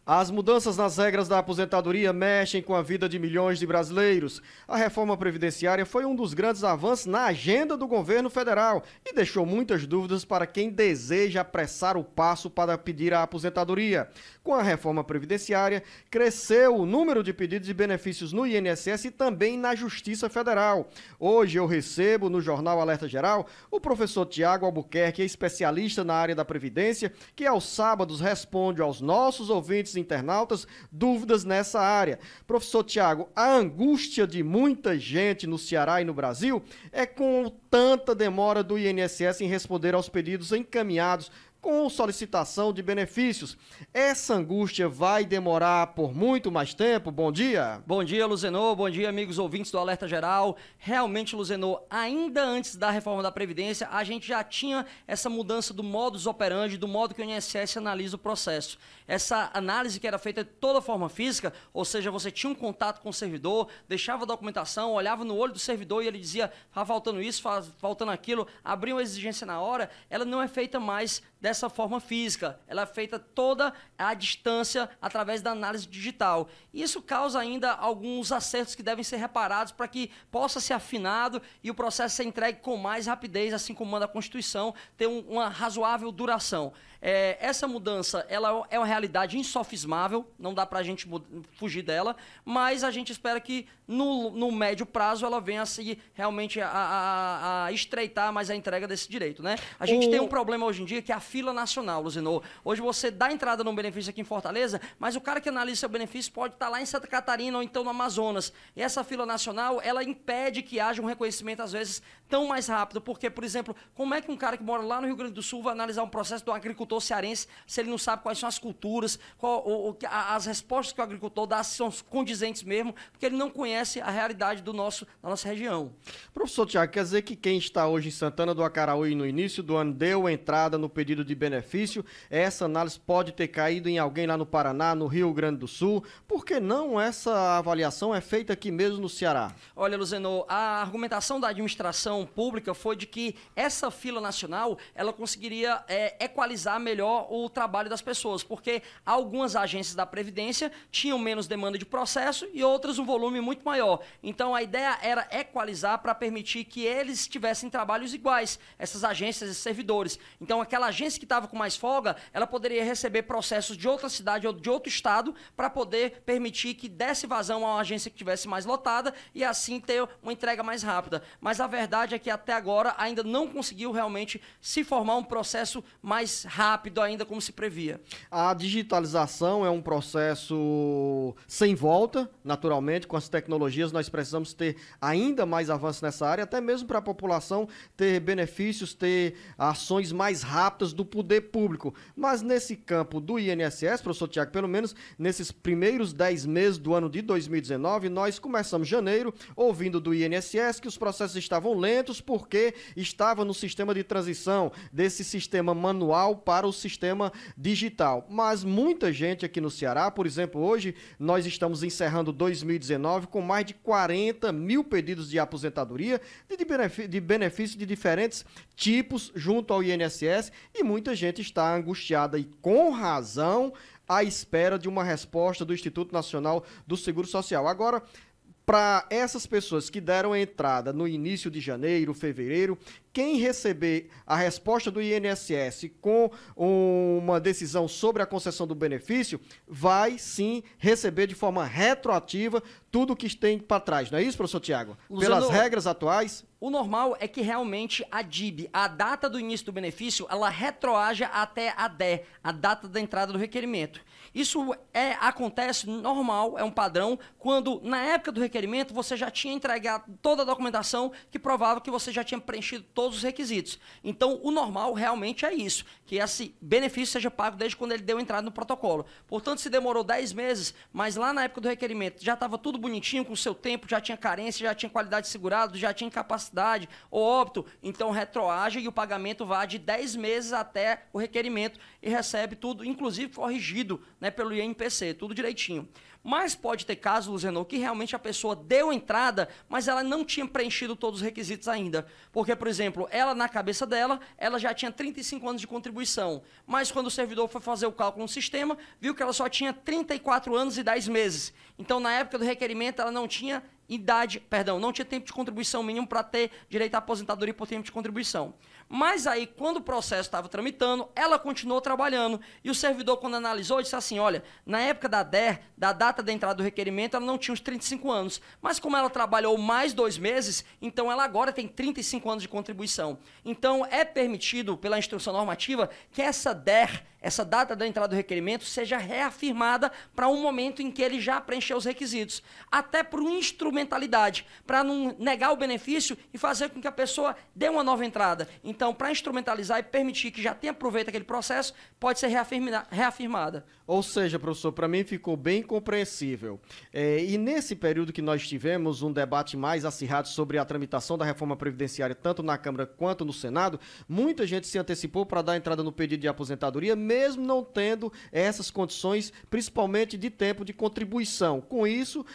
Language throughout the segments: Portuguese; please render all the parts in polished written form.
As mudanças nas regras da aposentadoria mexem com a vida de milhões de brasileiros. A reforma previdenciária foi um dos grandes avanços na agenda do governo federal e deixou muitas dúvidas para quem deseja apressar o passo para pedir a aposentadoria. Com a reforma previdenciária, cresceu o número de pedidos de benefícios no INSS e também na Justiça Federal. Hoje eu recebo no Jornal Alerta Geral o professor Tiago Albuquerque, especialista na área da Previdência, que aos sábados responde aos nossos ouvintes internautas dúvidas nessa área. Professor Tiago, a angústia de muita gente no Ceará e no Brasil é com tanta demora do INSS em responder aos pedidos encaminhados com solicitação de benefícios. Essa angústia vai demorar por muito mais tempo? Bom dia. Bom dia, Luzenor. Bom dia, amigos ouvintes do Alerta Geral. Realmente, Luzenor, ainda antes da reforma da Previdência, a gente já tinha essa mudança do modus operandi, do modo que o INSS analisa o processo. Essa análise que era feita de toda forma física, ou seja, você tinha um contato com o servidor, deixava a documentação, olhava no olho do servidor e ele dizia, tá faltando isso, faltando aquilo, abria uma exigência na hora, ela não é feita mais dessa forma física, ela é feita toda à distância através da análise digital. Isso causa ainda alguns acertos que devem ser reparados para que possa ser afinado e o processo ser entregue com mais rapidez, assim como manda a Constituição, ter uma razoável duração. Essa mudança ela é uma realidade insofismável, não dá para a gente fugir dela, mas a gente espera que no médio prazo ela venha a se realmente a estreitar mais a entrega desse direito, né? A gente tem um problema hoje em dia que é a fila nacional, Luzenor. Hoje você dá entrada num benefício aqui em Fortaleza, mas o cara que analisa seu benefício pode estar lá em Santa Catarina ou então no Amazonas. E essa fila nacional, ela impede que haja um reconhecimento, às vezes, tão mais rápido. Porque, por exemplo, como é que um cara que mora lá no Rio Grande do Sul vai analisar um processo de um agricultor cearense se ele não sabe quais são as culturas, as respostas que o agricultor dá são condizentes mesmo, porque ele não conhece a realidade da nossa região. Professor Tiago, quer dizer que quem está hoje em Santana do Acaraú no início do ano deu entrada no pedido de benefício, essa análise pode ter caído em alguém lá no Paraná, no Rio Grande do Sul, por que não essa avaliação é feita aqui mesmo no Ceará? Olha, Luzenor, a argumentação da administração pública foi de que essa fila nacional, ela conseguiria equalizar melhor o trabalho das pessoas, porque algumas agências da Previdência tinham menos demanda de processo e outras um volume muito maior. Então a ideia era equalizar para permitir que eles tivessem trabalhos iguais, essas agências e servidores. Então aquela agência que estava com mais folga, ela poderia receber processos de outra cidade ou de outro estado para poder permitir que desse vazão a uma agência que tivesse mais lotada e assim ter uma entrega mais rápida. Mas a verdade é que até agora ainda não conseguiu realmente se formar um processo mais rápido ainda como se previa. A digitalização é um processo sem volta, naturalmente, com as tecnologias nós precisamos ter ainda mais avanço nessa área, até mesmo para a população ter benefícios, ter ações mais rápidas do poder público. Mas nesse campo do INSS, professor Tiago, pelo menos nesses primeiros 10 meses do ano de 2019, nós começamos janeiro ouvindo do INSS que os processos estavam lentos porque estava no sistema de transição desse sistema manual para o sistema digital. Mas muita gente aqui no Ceará, por exemplo, hoje nós estamos encerrando 2019 com mais de 40 mil pedidos de aposentadoria, de benefício de diferentes tipos junto ao INSS e muita gente está angustiada e com razão à espera de uma resposta do Instituto Nacional do Seguro Social. Agora, para essas pessoas que deram entrada no início de janeiro, fevereiro, quem receber a resposta do INSS com uma decisão sobre a concessão do benefício, vai sim receber de forma retroativa tudo o que tem para trás. Não é isso, professor Tiago? Pelas regras atuais? O normal é que realmente a DIB, a data do início do benefício, ela retroaja até a DE, a data da entrada do requerimento. Isso acontece normal, é um padrão, quando na época do requerimento você já tinha entregado toda a documentação que provava que você já tinha preenchido todos os requisitos. Então, o normal realmente é isso, que esse benefício seja pago desde quando ele deu entrada no protocolo. Portanto, se demorou 10 meses, mas lá na época do requerimento já estava tudo bonitinho, com o seu tempo, já tinha carência, já tinha qualidade segurada, já tinha incapacidade ou óbito, então retroage e o pagamento vai de 10 meses até o requerimento e recebe tudo, inclusive corrigido, né, pelo INPC, tudo direitinho. Mas pode ter caso, Luzenor, que realmente a pessoa deu entrada, mas ela não tinha preenchido todos os requisitos ainda. Porque, por exemplo, exemplo, ela na cabeça dela, ela já tinha 35 anos de contribuição, mas quando o servidor foi fazer o cálculo no sistema, viu que ela só tinha 34 anos e 10 meses. Então, na época do requerimento, ela não tinha não tinha tempo de contribuição mínimo para ter direito à aposentadoria por tempo de contribuição. Mas aí, quando o processo estava tramitando, ela continuou trabalhando. E o servidor, quando analisou, disse assim, olha, na época da DER, da data da entrada do requerimento, ela não tinha os 35 anos. Mas como ela trabalhou mais 2 meses, então ela agora tem 35 anos de contribuição. Então, é permitido, pela instrução normativa, que essa DER, essa data da entrada do requerimento, seja reafirmada para um momento em que ele já preencheu os requisitos. Até por instrumentalidade, para não negar o benefício e fazer com que a pessoa dê uma nova entrada. Então, para instrumentalizar e permitir que já tenha proveito aquele processo, pode ser reafirmada. Ou seja, professor, para mim ficou bem compreensível. E nesse período que nós tivemos um debate mais acirrado sobre a tramitação da reforma previdenciária, tanto na Câmara quanto no Senado, muita gente se antecipou para dar entrada no pedido de aposentadoria, mesmo não tendo essas condições, principalmente de tempo de contribuição. Com isso,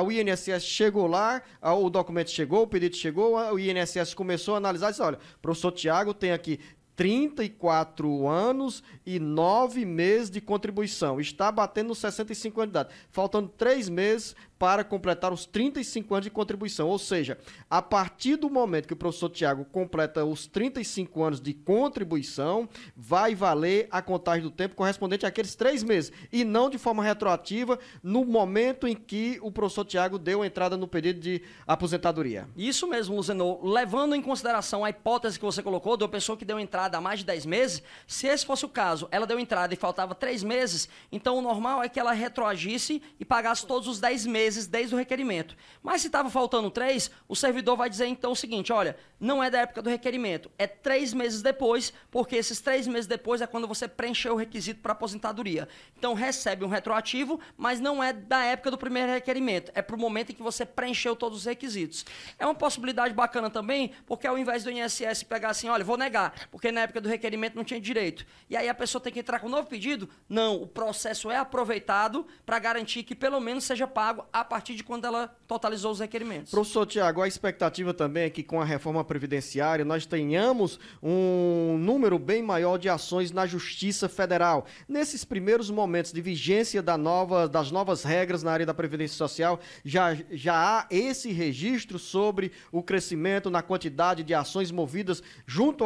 o INSS chegou lá, o documento chegou, o pedido chegou, o INSS começou a analisar e disse, olha, professor Tiago tem aqui 34 anos e 9 meses de contribuição. Está batendo nos 65 anos de idade. Faltando 3 meses para completar os 35 anos de contribuição. Ou seja, a partir do momento que o professor Tiago completa os 35 anos de contribuição, vai valer a contagem do tempo correspondente àqueles 3 meses. E não de forma retroativa no momento em que o professor Tiago deu entrada no pedido de aposentadoria. Isso mesmo, Luzenor. Levando em consideração a hipótese que você colocou, da pessoa que deu entrada há mais de 10 meses, se esse fosse o caso, ela deu entrada e faltava 3 meses, então o normal é que ela retroagisse e pagasse todos os 10 meses desde o requerimento. Mas se estava faltando 3, o servidor vai dizer então o seguinte, olha, não é da época do requerimento, é 3 meses depois, porque esses 3 meses depois é quando você preencheu o requisito para aposentadoria. Então recebe um retroativo, mas não é da época do primeiro requerimento, é para o momento em que você preencheu todos os requisitos. É uma possibilidade bacana também, porque ao invés do INSS pegar assim, olha, vou negar, porque na época do requerimento não tinha direito. E aí a pessoa tem que entrar com um novo pedido? Não, o processo é aproveitado para garantir que pelo menos seja pago a partir de quando ela totalizou os requerimentos. Professor Tiago, a expectativa também é que com a reforma previdenciária nós tenhamos um número bem maior de ações na Justiça Federal. Nesses primeiros momentos de vigência das novas regras na área da Previdência Social, já há esse registro sobre o crescimento na quantidade de ações movidas junto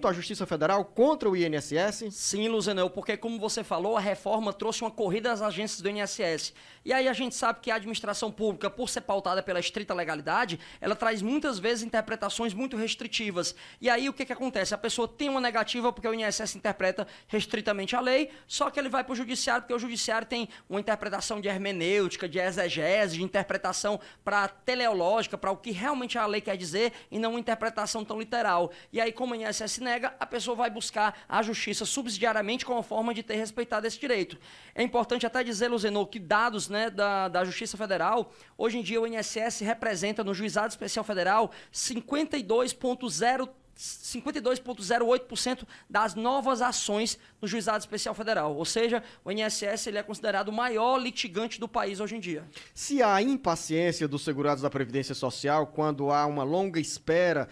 à Justiça Federal contra o INSS? Sim, Luzenel, porque como você falou, a reforma trouxe uma corrida às agências do INSS. E aí a gente sabe que a administração pública, por ser pautada pela estrita legalidade, ela traz muitas vezes interpretações muito restritivas. E aí o que acontece? A pessoa tem uma negativa porque o INSS interpreta restritamente a lei, só que ele vai para o judiciário porque o judiciário tem uma interpretação de hermenêutica, de exegese, de interpretação para teleológica, para o que realmente a lei quer dizer e não uma interpretação tão literal. E aí, como o INSS nega, a pessoa vai buscar a justiça subsidiariamente como forma de ter respeitado esse direito. É importante até dizer, Luzenor, que dados, né, da Justiça Federal, hoje em dia o INSS representa no Juizado Especial Federal 52,08% das novas ações no Juizado Especial Federal. Ou seja, o INSS ele é considerado o maior litigante do país hoje em dia. Se há impaciência dos segurados da Previdência Social quando há uma longa espera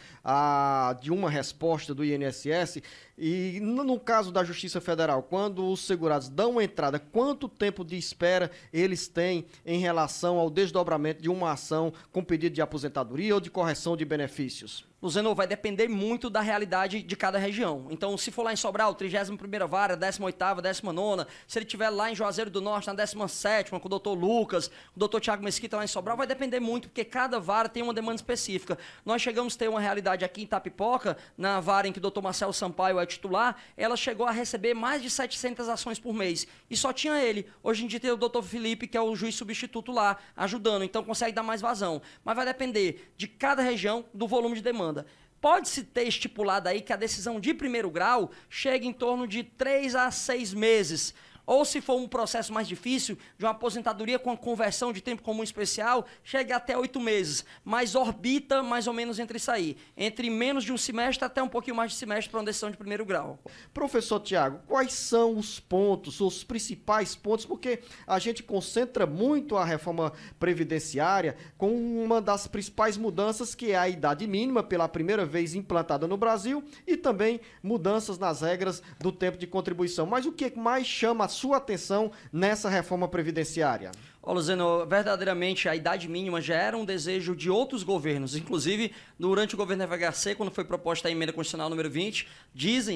de uma resposta do INSS, e no caso da Justiça Federal, quando os segurados dão entrada, quanto tempo de espera eles têm em relação ao desdobramento de uma ação com pedido de aposentadoria ou de correção de benefícios? Luzenor, vai depender muito da realidade de cada região. Então, se for lá em Sobral, 31ª Vara, 18ª, 19ª, se ele estiver lá em Juazeiro do Norte, na 17ª, com o doutor Lucas, o doutor Tiago Mesquita lá em Sobral, vai depender muito, porque cada vara tem uma demanda específica. Nós chegamos a ter uma realidade aqui em Itapipoca, na vara em que o doutor Marcelo Sampaio é titular, ela chegou a receber mais de 700 ações por mês. E só tinha ele. Hoje em dia tem o doutor Felipe, que é o juiz substituto lá, ajudando. Então, consegue dar mais vazão. Mas vai depender de cada região, do volume de demanda. Pode-se ter estipulado aí que a decisão de primeiro grau chega em torno de 3 a 6 meses. ou se for um processo mais difícil, de uma aposentadoria com a conversão de tempo comum especial, chegue até 8 meses, mas orbita mais ou menos entre isso aí, entre menos de um semestre até um pouquinho mais de semestre para uma decisão de primeiro grau. Professor Tiago, quais são os pontos, os principais pontos, porque a gente concentra muito a reforma previdenciária com uma das principais mudanças, que é a idade mínima, pela primeira vez implantada no Brasil, e também mudanças nas regras do tempo de contribuição. Mas o que mais chama a sua atenção nessa reforma previdenciária? Ó, Luzeno, verdadeiramente a idade mínima já era um desejo de outros governos, inclusive durante o governo FHC, quando foi proposta a emenda constitucional número 20,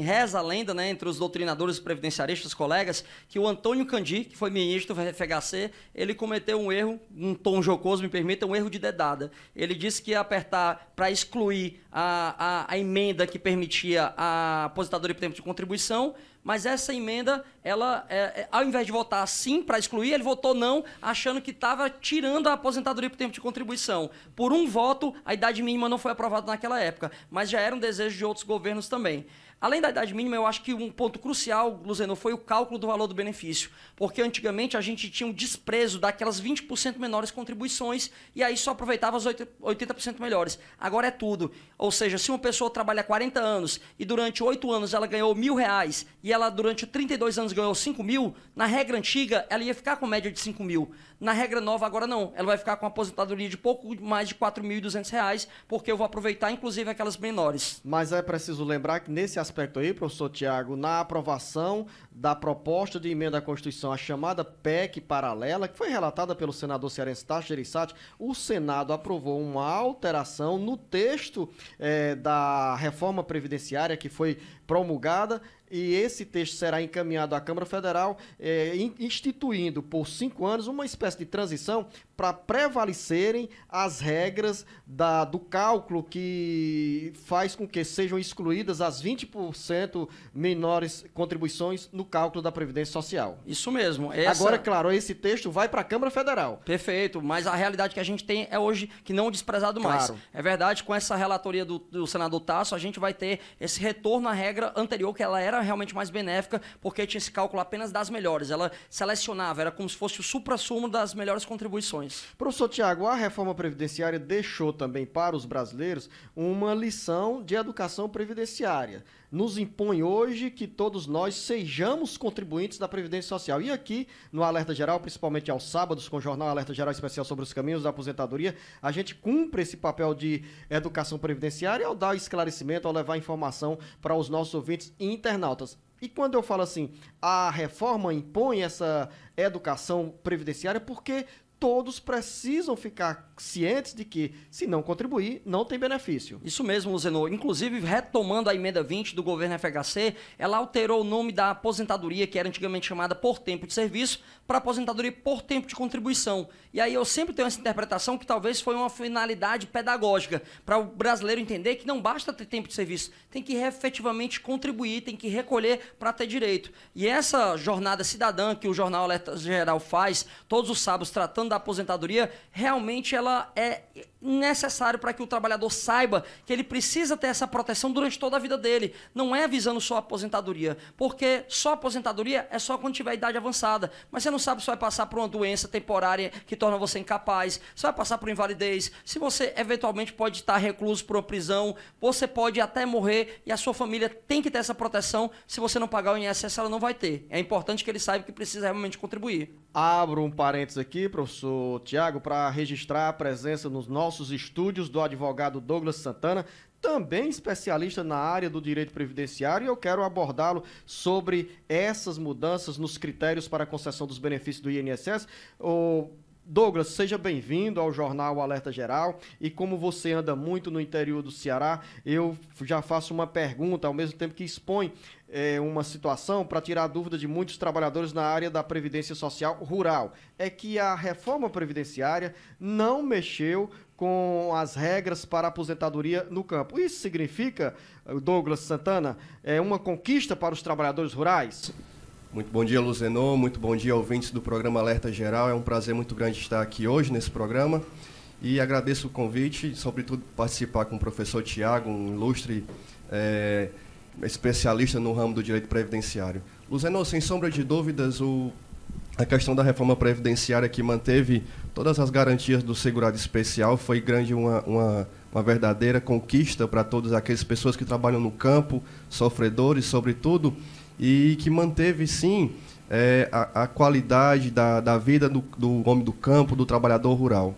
reza a lenda, né, entre os doutrinadores previdenciaristas, colegas, que o Antônio Candi, que foi ministro do FHC, ele cometeu um erro, um tom jocoso, me permita, um erro de dedada. Ele disse que ia apertar para excluir a emenda que permitia a aposentadoria por tempo de contribuição, mas essa emenda, ela, ao invés de votar sim para excluir, ele votou não, achando que estava tirando a aposentadoria por tempo de contribuição. Por um voto, a idade mínima não foi aprovada naquela época, mas já era um desejo de outros governos também. Além da idade mínima, eu acho que um ponto crucial, Luzeno, foi o cálculo do valor do benefício. Porque antigamente a gente tinha um desprezo daquelas 20% menores contribuições e aí só aproveitava as 80% melhores. Agora é tudo. Ou seja, se uma pessoa trabalha 40 anos e durante 8 anos ela ganhou R$1.000 e ela durante 32 anos ganhou 5 mil, na regra antiga ela ia ficar com média de 5 mil. Na regra nova agora não. Ela vai ficar com uma aposentadoria de pouco mais de R$4.200, porque eu vou aproveitar inclusive aquelas menores. Mas é preciso lembrar que nesse aspecto aí, professor Tiago, na aprovação da proposta de emenda à Constituição, a chamada PEC paralela, que foi relatada pelo senador cearense Tasso Gereissati, o Senado aprovou uma alteração no texto da reforma previdenciária que foi promulgada, e esse texto será encaminhado à Câmara Federal, instituindo por 5 anos uma espécie de transição para prevalecerem as regras do cálculo que faz com que sejam excluídas as 20% menores contribuições no cálculo da Previdência Social. Isso mesmo. Agora, claro, esse texto vai para a Câmara Federal. Perfeito, mas a realidade que a gente tem é hoje que não desprezado mais. Claro. É verdade, com essa relatoria do senador Tasso, a gente vai ter esse retorno à regra anterior, que ela era realmente mais benéfica, porque tinha esse cálculo apenas das melhores. Ela selecionava, era como se fosse o suprassumo das melhores contribuições. Professor Tiago, a reforma previdenciária deixou também para os brasileiros uma lição de educação previdenciária. Nos impõe hoje que todos nós sejamos contribuintes da Previdência Social. E aqui, no Alerta Geral, principalmente aos sábados, com o jornal Alerta Geral Especial sobre os caminhos da aposentadoria, a gente cumpre esse papel de educação previdenciária ao dar esclarecimento, ao levar informação para os nossos ouvintes e internautas. E quando eu falo assim, a reforma impõe essa educação previdenciária porque todos precisam ficar cientes de que, se não contribuir, não tem benefício. Isso mesmo, Luzeno. Inclusive, retomando a emenda 20 do governo FHC, ela alterou o nome da aposentadoria, que era antigamente chamada por tempo de serviço, para aposentadoria por tempo de contribuição. E aí eu sempre tenho essa interpretação que talvez foi uma finalidade pedagógica, para o brasileiro entender que não basta ter tempo de serviço, tem que efetivamente contribuir, tem que recolher para ter direito. E essa jornada cidadã que o Jornal Alerta Geral faz, todos os sábados, tratando da aposentadoria, realmente ela é necessário para que o trabalhador saiba que ele precisa ter essa proteção durante toda a vida dele. Não é visando só a aposentadoria, porque só a aposentadoria é só quando tiver idade avançada. Mas você não sabe se vai passar por uma doença temporária que torna você incapaz, se vai passar por invalidez, se você eventualmente pode estar recluso por uma prisão, você pode até morrer e a sua família tem que ter essa proteção. Se você não pagar o INSS, ela não vai ter. É importante que ele saiba que precisa realmente contribuir. Abro um parênteses aqui, professor Tiago, para registrar a presença nos nossos estúdios do advogado Douglas Santana, também especialista na área do direito previdenciário, e eu quero abordá-lo sobre essas mudanças nos critérios para a concessão dos benefícios do INSS. Douglas, seja bem-vindo ao Jornal Alerta Geral, e como você anda muito no interior do Ceará, eu já faço uma pergunta, ao mesmo tempo que expõe uma situação para tirar a dúvida de muitos trabalhadores na área da Previdência Social rural. É que a reforma previdenciária não mexeu com as regras para a aposentadoria no campo. Isso significa, Douglas Santana, uma conquista para os trabalhadores rurais? Muito bom dia, Luzeno. Muito bom dia, ouvintes do programa Alerta Geral. É um prazer muito grande estar aqui hoje nesse programa e agradeço o convite, sobretudo participar com o professor Tiago, um ilustre especialista no ramo do direito previdenciário. Luzeno, sem sombra de dúvidas, a questão da reforma previdenciária que manteve todas as garantias do segurado especial foi uma verdadeira conquista para todas aquelas pessoas que trabalham no campo, sofredores, sobretudo, e que manteve, sim, a qualidade da vida do homem do campo, do trabalhador rural.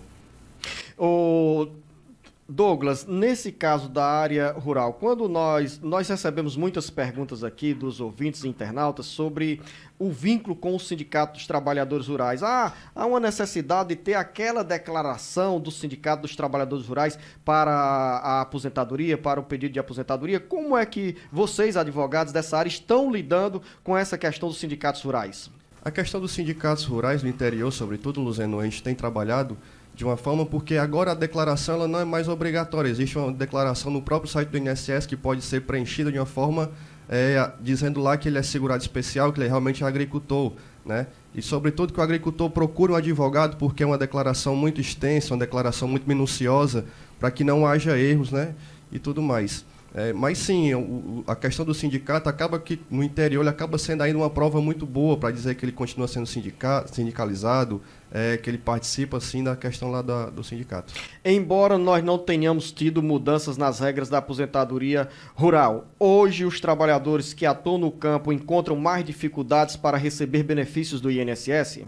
Douglas, nesse caso da área rural, quando nós recebemos muitas perguntas aqui dos ouvintes e internautas sobre o vínculo com o Sindicato dos Trabalhadores Rurais. Há uma necessidade de ter aquela declaração do Sindicato dos Trabalhadores Rurais para a aposentadoria, para o pedido de aposentadoria. Como é que vocês, advogados dessa área, estão lidando com essa questão dos sindicatos rurais? A questão dos sindicatos rurais no interior, sobretudo, Luzeno, a gente tem trabalhado de uma forma porque agora a declaração ela não é mais obrigatória. Existe uma declaração no próprio site do INSS que pode ser preenchida de uma forma dizendo lá que ele é segurado especial, que ele realmente é agricultor, né? E, sobretudo, que o agricultor procure um advogado porque é uma declaração muito extensa, uma declaração muito minuciosa, para que não haja erros, né? E tudo mais. Mas, sim, a questão do sindicato acaba que, no interior, ele acaba sendo ainda uma prova muito boa para dizer que ele continua sendo sindicalizado, que ele participa, sim, da questão lá do sindicato. Embora nós não tenhamos tido mudanças nas regras da aposentadoria rural, hoje os trabalhadores que atuam no campo encontram mais dificuldades para receber benefícios do INSS?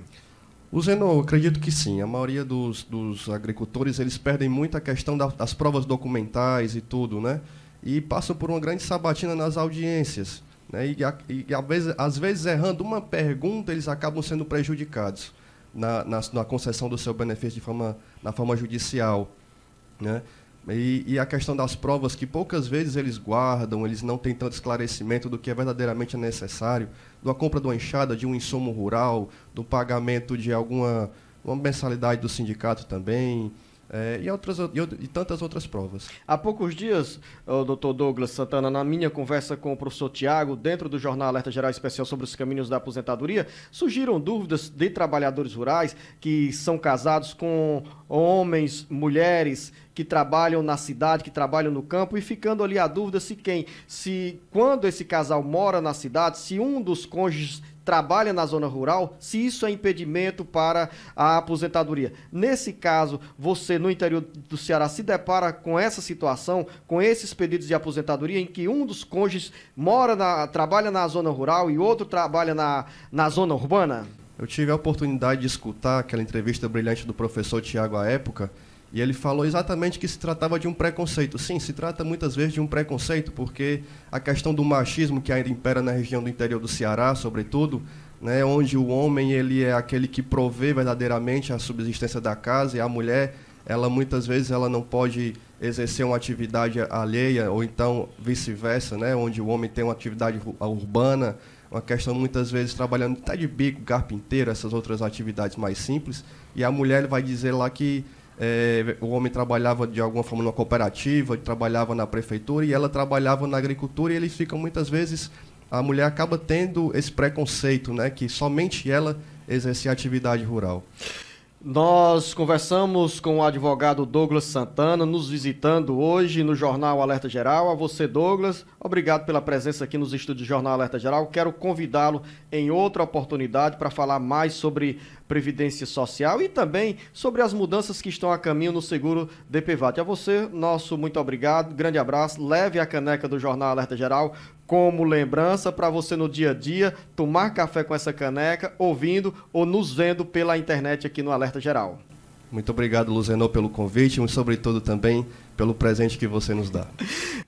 Luzeno, eu acredito que sim. A maioria dos agricultores, eles perdem muito a questão das provas documentais e tudo, né? E passam por uma grande sabatina nas audiências, né? E às vezes, errando uma pergunta, eles acabam sendo prejudicados na concessão do seu benefício na forma judicial, né? E a questão das provas, que poucas vezes eles guardam, eles não têm tanto esclarecimento do que é verdadeiramente necessário, da compra de uma enxada, de um insumo rural, do pagamento de uma mensalidade do sindicato também, e tantas outras provas. Há poucos dias, o doutor Douglas Santana, na minha conversa com o professor Tiago, dentro do Jornal Alerta Geral Especial sobre os caminhos da aposentadoria, surgiram dúvidas de trabalhadores rurais que são casados com homens, mulheres que trabalham na cidade, que trabalham no campo, e ficando ali a dúvida se quando esse casal mora na cidade, se um dos cônjuges trabalha na zona rural, se isso é impedimento para a aposentadoria. Nesse caso, você no interior do Ceará se depara com essa situação, com esses pedidos de aposentadoria em que um dos cônjuges trabalha na zona rural e outro trabalha na zona urbana? Eu tive a oportunidade de escutar aquela entrevista brilhante do professor Tiago à época, e ele falou exatamente que se tratava de um preconceito. Sim, se trata muitas vezes de um preconceito, porque a questão do machismo que ainda impera na região do interior do Ceará, sobretudo, né, onde o homem ele é aquele que provê verdadeiramente a subsistência da casa, e a mulher, ela muitas vezes ela não pode exercer uma atividade alheia, ou então vice-versa, né, onde o homem tem uma atividade urbana, uma questão muitas vezes trabalhando até de bico, carpinteiro, essas outras atividades mais simples, e a mulher vai dizer lá que o homem trabalhava de alguma forma numa cooperativa, trabalhava na prefeitura e ela trabalhava na agricultura, e eles ficam muitas vezes, a mulher acaba tendo esse preconceito, né, que somente ela exercia atividade rural. Nós conversamos com o advogado Douglas Santana, nos visitando hoje no Jornal Alerta Geral. A você, Douglas, obrigado pela presença aqui nos estúdios do Jornal Alerta Geral. Quero convidá-lo em outra oportunidade para falar mais sobre Previdência Social e também sobre as mudanças que estão a caminho no seguro DPVAT. A você, nosso muito obrigado, grande abraço. Leve a caneca do Jornal Alerta Geral como lembrança para você no dia a dia tomar café com essa caneca, ouvindo ou nos vendo pela internet aqui no Alerta Geral. Muito obrigado, Luzeno, pelo convite e, sobretudo, também pelo presente que você nos dá.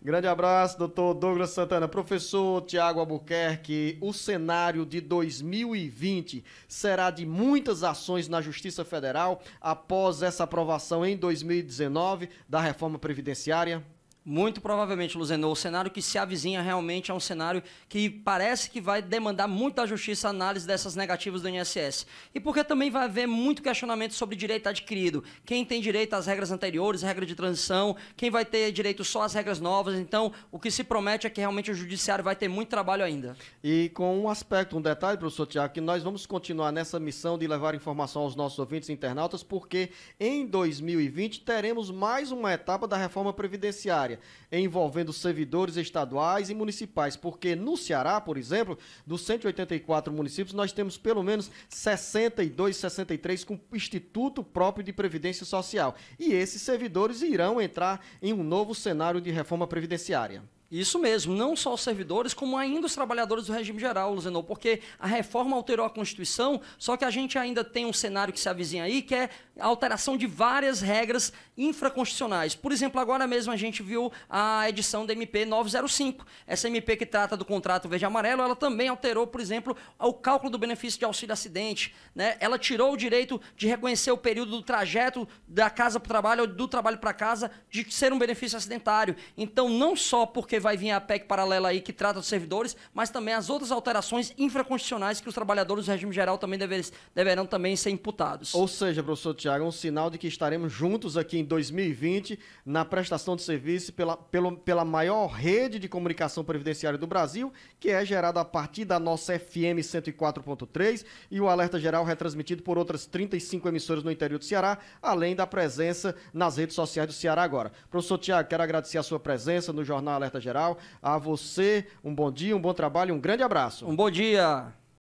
Grande abraço, doutor Douglas Santana. Professor Tiago Albuquerque, o cenário de 2020 será de muitas ações na Justiça Federal após essa aprovação em 2019 da reforma previdenciária? Muito provavelmente, Luzeno, o cenário que se avizinha realmente é um cenário que parece que vai demandar muito da Justiça a análise dessas negativas do INSS. E porque também vai haver muito questionamento sobre direito adquirido. Quem tem direito às regras anteriores, regra de transição, quem vai ter direito só às regras novas. Então, o que se promete é que realmente o Judiciário vai ter muito trabalho ainda. E com um detalhe, professor Tiago, que nós vamos continuar nessa missão de levar informação aos nossos ouvintes e internautas, porque em 2020 teremos mais uma etapa da reforma previdenciária. previdenciária, envolvendo servidores estaduais e municipais, porque no Ceará, por exemplo, dos 184 municípios, nós temos pelo menos 62, 63 com instituto próprio de previdência social. E esses servidores irão entrar em um novo cenário de reforma previdenciária. Isso mesmo, não só os servidores, como ainda os trabalhadores do regime geral, Luzenor, porque a reforma alterou a Constituição, só que a gente ainda tem um cenário que se avizinha aí, que é a alteração de várias regras infraconstitucionais. Por exemplo, agora mesmo a gente viu a edição da MP 905. Essa MP que trata do contrato verde-amarelo, ela também alterou, por exemplo, o cálculo do benefício de auxílio-acidente, né? Ela tirou o direito de reconhecer o período do trajeto da casa para o trabalho ou do trabalho para casa de ser um benefício acidentário. Então, não só porque vai vir a PEC paralela aí que trata dos servidores, mas também as outras alterações infraconstitucionais que os trabalhadores do regime geral também deverão também ser imputados. Ou seja, professor Tiago, é um sinal de que estaremos juntos aqui em 2020 na prestação de serviço pela maior rede de comunicação previdenciária do Brasil, que é gerada a partir da nossa FM 104.3 e o Alerta Geral retransmitido por outras 35 emissoras no interior do Ceará, além da presença nas redes sociais do Ceará Agora. Professor Tiago, quero agradecer a sua presença no Jornal Alerta Geral. A você, um bom dia, um bom trabalho, um grande abraço. Um bom dia.